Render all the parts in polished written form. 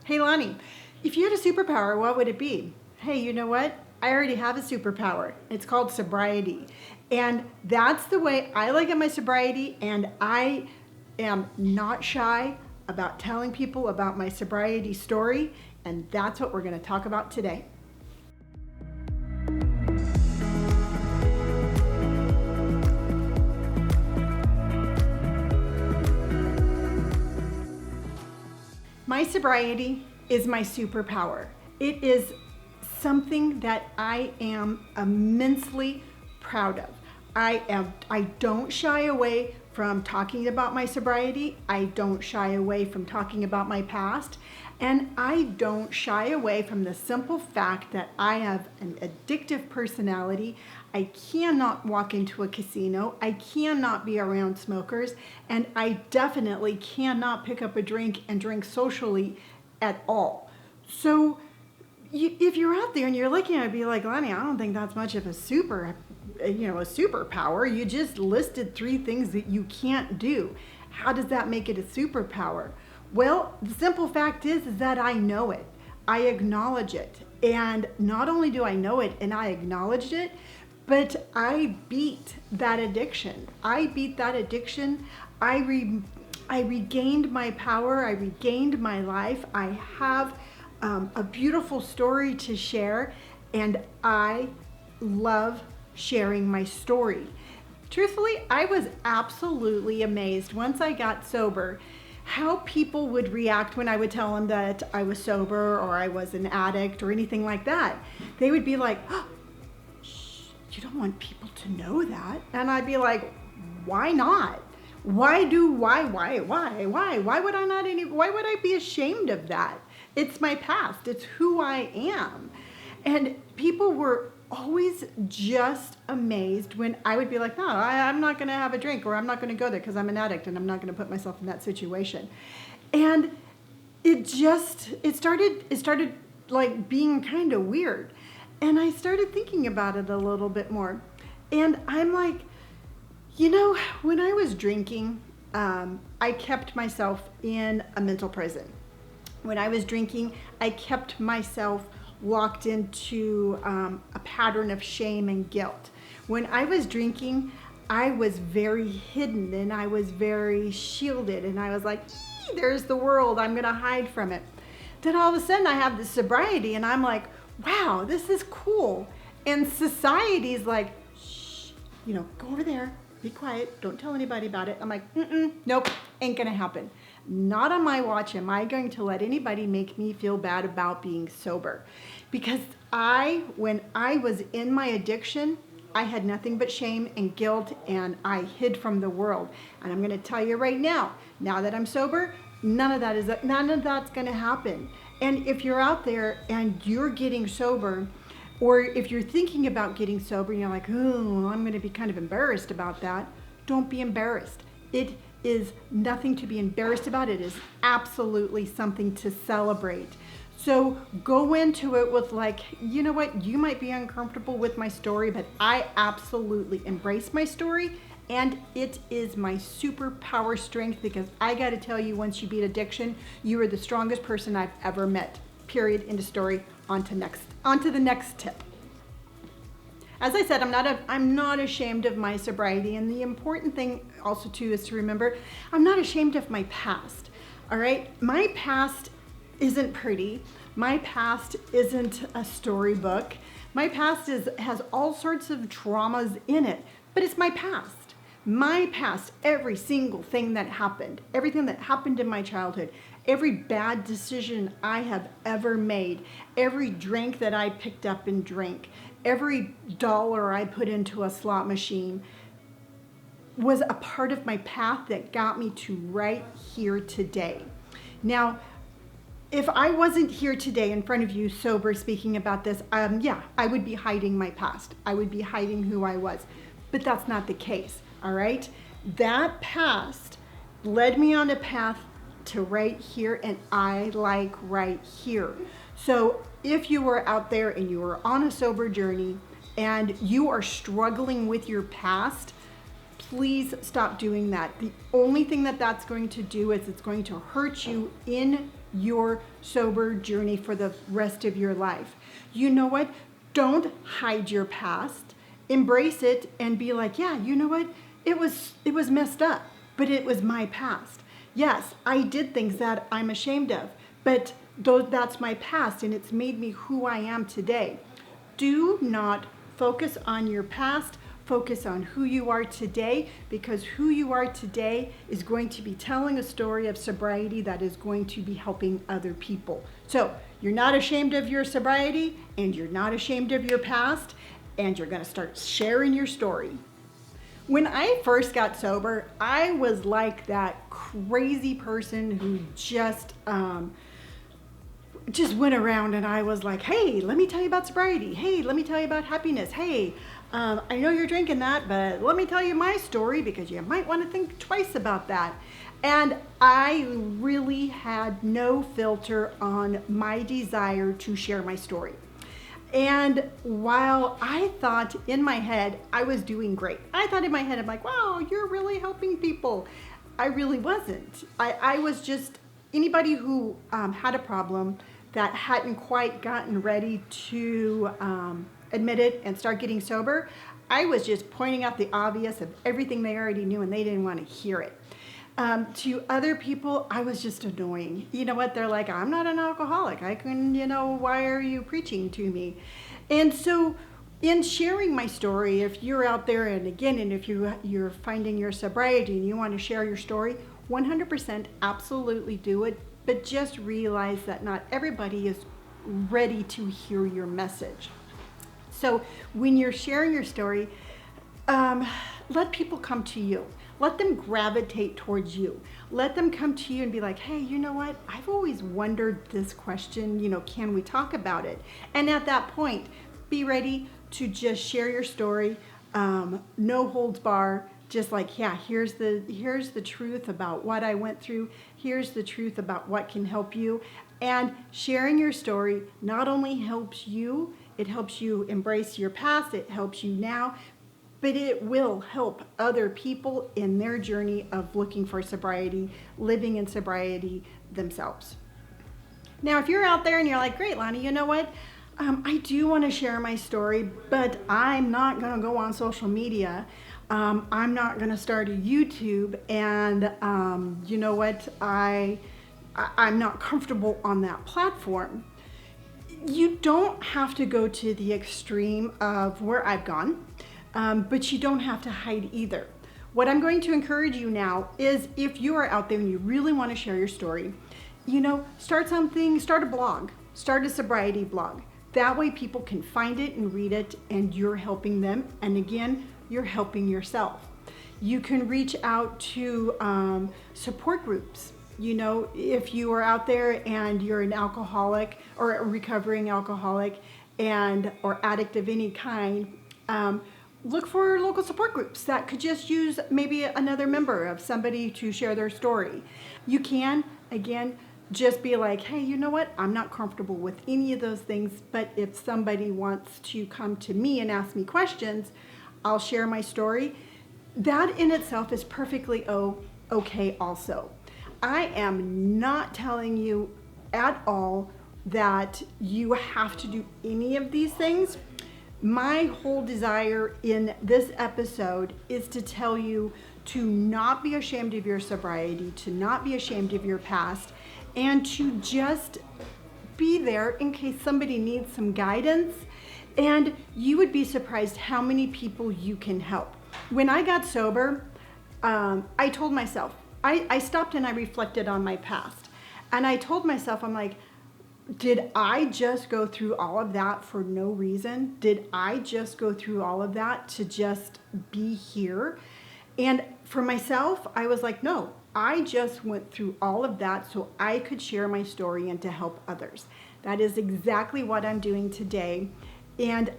Hey Lonnie, if you had a superpower, what would it be? Hey, you know what? I already have a superpower. It's called sobriety. And that's the way I look at my sobriety, and I am not shy about telling people about my sobriety story, and that's what we're going to talk about today. My sobriety is my superpower. It is something that I am immensely proud of. I don't shy away from talking about my sobriety. I don't shy away from talking about my past. And I don't shy away from the simple fact that I have an addictive personality. I cannot walk into a casino. I cannot be around smokers. And I definitely cannot pick up a drink and drink socially at all. So if you're out there and you're looking at it, be like, Lonnie, I don't think that's much of a superpower. You just listed 3 things that you can't do. How does that make it a superpower? Well, the simple fact is that I know it. I acknowledge it. And not only do I know it and I acknowledged it, but I beat that addiction. I regained my power. I regained my life. I have a beautiful story to share, and I love sharing my story. Truthfully, I was absolutely amazed once I got sober how people would react when I would tell them that I was sober or I was an addict or anything like that. They would be like, oh, shh, you don't want people to know that. And I'd be like, why not? Why would I be ashamed of that? It's my past. It's who I am. And people were always just amazed when I would be like, no, I'm not going to have a drink, or I'm not going to go there because I'm an addict and I'm not going to put myself in that situation. And it started like being kind of weird. And I started thinking about it a little bit more. And I'm like, when I was drinking, I kept myself in a mental prison. When I was drinking, I kept myself locked into a pattern of shame and guilt. When I was drinking, I was very hidden and I was very shielded, and I was like, there's the world, I'm gonna hide from it. Then all of a sudden I have this sobriety and I'm like, wow, this is cool. And society's like, shh, go over there, be quiet, don't tell anybody about it. I'm like, nope, ain't gonna happen. Not on my watch am I going to let anybody make me feel bad about being sober. Because when I was in my addiction, I had nothing but shame and guilt, and I hid from the world. And I'm gonna tell you right now that I'm sober, none of that's gonna happen. And if you're out there and you're getting sober, or if you're thinking about getting sober and you're like, oh, I'm gonna be kind of embarrassed about that, don't be embarrassed. It is nothing to be embarrassed about. It is absolutely something to celebrate. So go into it with like, you know what, you might be uncomfortable with my story, but I absolutely embrace my story, and it is my superpower strength, because I got to tell you, once you beat addiction, you are the strongest person I've ever met. Period. End of story. On to the next tip. As I said, I'm not ashamed of my sobriety, and the important thing also too is to remember, I'm not ashamed of my past. All right, my past isn't pretty. My past isn't a storybook. My past has all sorts of traumas in it, but it's my past. My past, every single thing that happened, everything that happened in my childhood, every bad decision I have ever made, every drink that I picked up and drank, every dollar I put into a slot machine was a part of my path that got me to right here today. Now, if I wasn't here today in front of you sober speaking about this, I would be hiding my past. I would be hiding who I was. But that's not the case, all right? That past led me on a path to right here, and I like right here. So if you are out there and you are on a sober journey and you are struggling with your past, please stop doing that. The only thing that that's going to do is it's going to hurt you in your sober journey for the rest of your life. You know what? Don't hide your past. Embrace it and be like, yeah, you know what? It was messed up, but it was my past. Yes, I did things that I'm ashamed of, but that's my past and it's made me who I am today. Do not focus on your past. Focus on who you are today, because who you are today is going to be telling a story of sobriety that is going to be helping other people. So you're not ashamed of your sobriety, and you're not ashamed of your past, and you're going to start sharing your story. When I first got sober, I was like that crazy person who just went around and I was like, hey, let me tell you about sobriety. Hey, let me tell you about happiness. Hey, I know you're drinking that, but let me tell you my story because you might want to think twice about that. And I really had no filter on my desire to share my story. And while I thought in my head I was doing great, I thought in my head, I'm like, wow, you're really helping people. I really wasn't. I was just anybody who had a problem that hadn't quite gotten ready to admit it and start getting sober. I was just pointing out the obvious of everything they already knew and they didn't want to hear it. To other people, I was just annoying. You know what? They're like, I'm not an alcoholic. I can, why are you preaching to me? And so in sharing my story, if you're out there and if you're finding your sobriety and you want to share your story, 100% absolutely do it. But just realize that not everybody is ready to hear your message. So when you're sharing your story, let people come to you. Let them gravitate towards you. Let them come to you and be like, hey, you know what? I've always wondered this question, can we talk about it? And at that point, be ready to just share your story, no holds bar, just like, yeah, here's the truth about what I went through. Here's the truth about what can help you. And sharing your story not only helps you, it helps you embrace your past, it helps you now, but it will help other people in their journey of looking for sobriety, living in sobriety themselves. Now, if you're out there and you're like, great, Lonnie, you know what? I do want to share my story, but I'm not going to go on social media. I'm not going to start a YouTube, and you know what? I'm not comfortable on that platform. You don't have to go to the extreme of where I've gone, but you don't have to hide either. What I'm going to encourage you now is if you are out there and you really want to share your story, start a blog, start a sobriety blog. That way people can find it and read it, and you're helping them. And again, you're helping yourself. You can reach out to support groups. If you are out there and you're an alcoholic or a recovering alcoholic or addict of any kind, look for local support groups that could just use maybe another member of somebody to share their story. You can, again, just be like, hey, you know what? I'm not comfortable with any of those things, but if somebody wants to come to me and ask me questions, I'll share my story. That in itself is perfectly okay also. I am not telling you at all that you have to do any of these things. My whole desire in this episode is to tell you to not be ashamed of your sobriety, to not be ashamed of your past, and to just be there in case somebody needs some guidance. And you would be surprised how many people you can help. When I got sober, I told myself, I stopped and I reflected on my past. And I told myself, I'm like, did I just go through all of that for no reason? Did I just go through all of that to just be here? And for myself, I was like, no, I just went through all of that so I could share my story and to help others. That is exactly what I'm doing today. And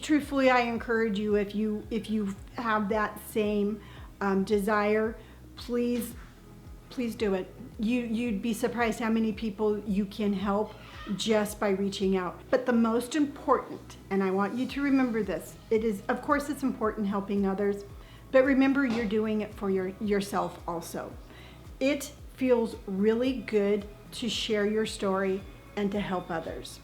truthfully, I encourage you, if you have that same desire, please do it. You'd be surprised how many people you can help just by reaching out. But the most important, and I want you to remember this, of course it's important helping others, but remember you're doing it for yourself also. It feels really good to share your story and to help others.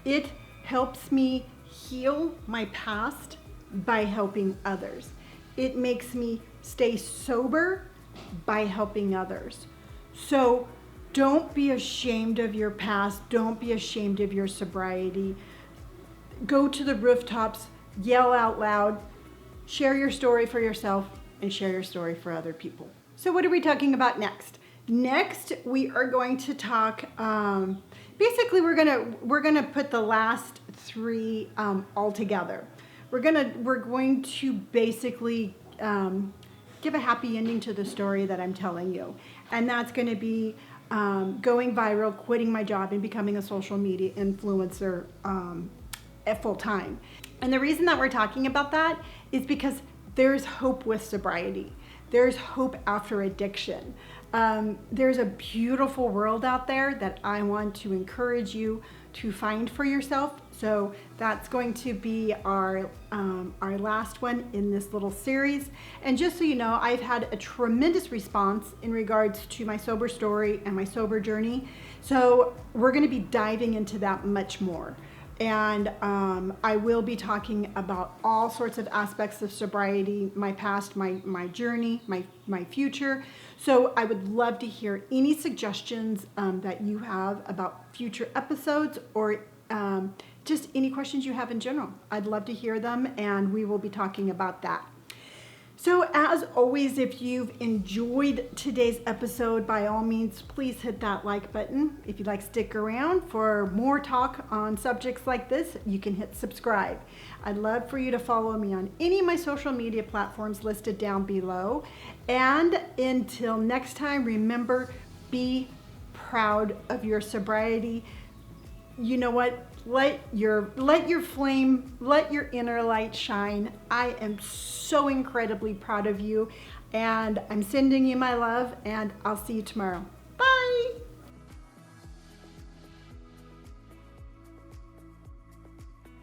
It helps me heal my past by helping others. It makes me stay sober by helping others. So don't be ashamed of your past. Don't be ashamed of your sobriety. Go to the rooftops, yell out loud, share your story for yourself and share your story for other people. So what are we talking about next? Next, we are going to talk, basically we're gonna put the last three all together. We're going to basically give a happy ending to the story that I'm telling you. And that's gonna be going viral, quitting my job, and becoming a social media influencer at full time. And the reason that we're talking about that is because there's hope with sobriety. There's hope after addiction. There's a beautiful world out there that I want to encourage you to find for yourself. So that's going to be our last one in this little series. And just so you know, I've had a tremendous response in regards to my sober story and my sober journey. So we're going to be diving into that much more. And I will be talking about all sorts of aspects of sobriety, my past, my journey, my future. So I would love to hear any suggestions that you have about future episodes, or just any questions you have in general. I'd love to hear them, and we will be talking about that. So as always, if you've enjoyed today's episode, by all means, please hit that like button. If you'd like to stick around for more talk on subjects like this, you can hit subscribe. I'd love for you to follow me on any of my social media platforms listed down below. And until next time, remember, be proud of your sobriety. You know what? Let your flame, let your inner light shine. I am so incredibly proud of you, and I'm sending you my love, and I'll see you tomorrow.